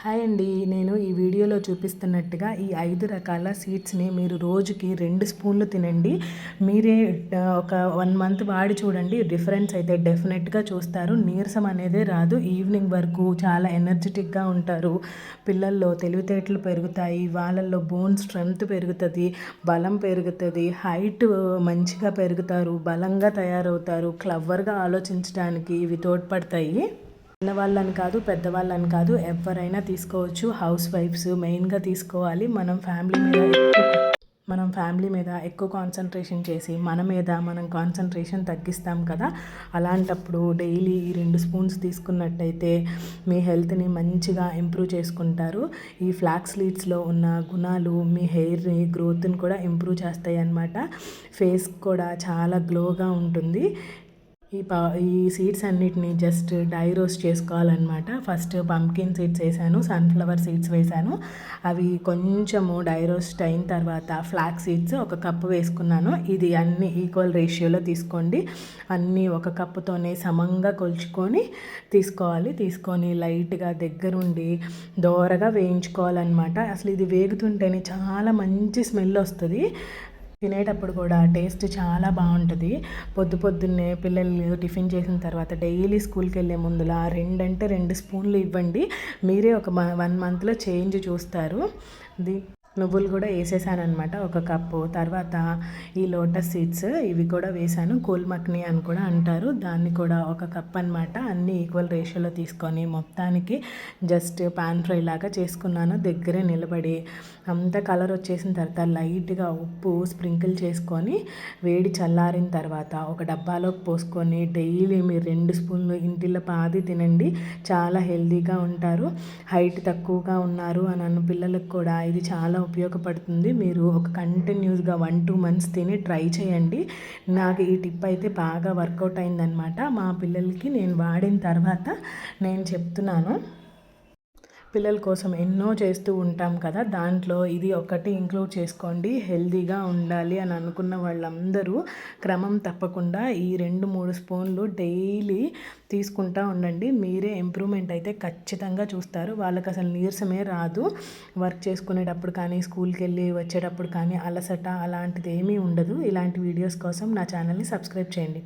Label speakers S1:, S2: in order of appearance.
S1: Hi అండి. నేను ఈ వీడియోలో చూపిస్తున్నట్టుగా ఈ 5 రకాల సీడ్స్ని మీరు రోజుకి 2 స్పూన్లు తినండి. మీరే ఒక 1 మంత్ వాడి చూడండి. డిఫరెన్స్ అయితే డెఫినెట్గా చూస్తారు. నీరసం అనేదే రాదు. ఈవినింగ్ వరకు చాలా ఎనర్జెటిక్గా ఉంటారు. పిల్లల్లో తెలివితేటలు పెరుగుతాయి. వాళ్ళల్లో బోన్ స్ట్రెంగ్త్ పెరుగుతుంది, బలం పెరుగుతుంది, హైట్ మంచిగా పెరుగుతారు, బలంగా తయారవుతారు. క్లవర్గా ఆలోచించడానికి ఇవి తోడ్పడతాయి. చిన్నవాళ్ళని కాదు, పెద్దవాళ్ళని కాదు, ఎవరైనా తీసుకోవచ్చు. హౌస్ వైఫ్స్ మెయిన్గా తీసుకోవాలి. మనం ఫ్యామిలీ మీద ఎక్కువ కాన్సన్ట్రేషన్ చేసి మనం కాన్సన్ట్రేషన్ తగ్గిస్తాం కదా. అలాంటప్పుడు డైలీ ఈ 2 స్పూన్స్ తీసుకున్నట్టయితే మీ హెల్త్ని మంచిగా ఇంప్రూవ్ చేసుకుంటారు. ఈ ఫ్లాక్స్ సీడ్స్లో ఉన్న గుణాలు మీ హెయిర్ని గ్రోత్ని కూడా ఇంప్రూవ్ చేస్తాయి అన్నమాట. ఫేస్ కూడా చాలా గ్లోగా ఉంటుంది. ఈ సీడ్స్ అన్నిటిని జస్ట్ డ్రై రోస్ట్ చేసుకోవాలన్నమాట. ఫస్ట్ పంకిన్ సీడ్స్ వేసాను, సన్ఫ్లవర్ సీడ్స్ వేసాను. అవి కొంచెము డ్రై రోస్ట్ అయిన తర్వాత ఫ్లాక్స్ సీడ్స్ 1 కప్పు వేసుకున్నాను. ఇది అన్ని ఈక్వల్ రేషియోలో తీసుకోండి. అన్నీ 1 కప్పుతోనే సమంగా కొలుచుకొని తీసుకొని లైట్గా దగ్గరుండి దోరగా వేయించుకోవాలన్నమాట. అసలు ఇది వేగుతుంటేనే చాలా మంచి స్మెల్ వస్తుంది. తినేటప్పుడు కూడా టేస్ట్ చాలా బాగుంటుంది. పొద్దున్నే పిల్లలు టిఫిన్ చేసిన తర్వాత డైలీ స్కూల్కి వెళ్ళే ముందులా 2 అంటే 2 స్పూన్లు ఇవ్వండి. మీరే ఒక 1 మంత్లో చేంజ్ చూస్తారు. నువ్వులు కూడా వేసేసాను అనమాట 1 కప్పు. తర్వాత ఈ లోటస్ సీడ్స్ ఇవి కూడా వేసాను. కూల్ మక్ని అని కూడా అంటారు, దాన్ని కూడా 1 కప్ అనమాట. అన్నీ ఈక్వల్ రేషియోలో తీసుకొని మొత్తానికి జస్ట్ పాన్ ఫ్రై లాగా చేసుకున్నాను. దగ్గరే నిలబడి అంతా కలర్ వచ్చేసిన తర్వాత లైట్గా ఉప్పు స్ప్రింకిల్ చేసుకొని వేడి చల్లారిన తర్వాత ఒక డబ్బాలోకి పోసుకొని డైలీ మీరు 2 స్పూన్లు ఇంటిలో పాది తినండి. చాలా హెల్తీగా ఉంటారు. హైట్ తక్కువగా ఉన్నారు అని అన్న పిల్లలకు కూడా ఇది చాలా ఉపయోగపడుతుంది. మీరు ఒక కంటిన్యూస్గా 1-2 మంత్స్ తిని ట్రై చేయండి. నాకు ఈ టిప్ అయితే బాగా వర్కౌట్ అయిందనమాట. మా పిల్లలకి నేను వాడిన తర్వాత నేను చెప్తున్నాను. పిల్లల కోసం ఎన్నో చేస్తూ ఉంటాం కదా, దాంట్లో ఇది ఒకటి ఇంక్లూడ్ చేసుకోండి. హెల్తీగా ఉండాలి అని అనుకున్న వాళ్ళందరూ క్రమం తప్పకుండా ఈ 2-3 స్పూన్లు డైలీ తీసుకుంటూ ఉండండి. మీరే ఇంప్రూవ్మెంట్ అయితే ఖచ్చితంగా చూస్తారు. వాళ్ళకి అసలు నీరసమే రాదు. వర్క్ చేసుకునేటప్పుడు కానీ, స్కూల్కి వెళ్ళి వచ్చేటప్పుడు కానీ అలసట అలాంటిది ఏమీ ఉండదు. ఇలాంటి వీడియోస్ కోసం నా ఛానల్ని సబ్స్క్రైబ్ చేయండి.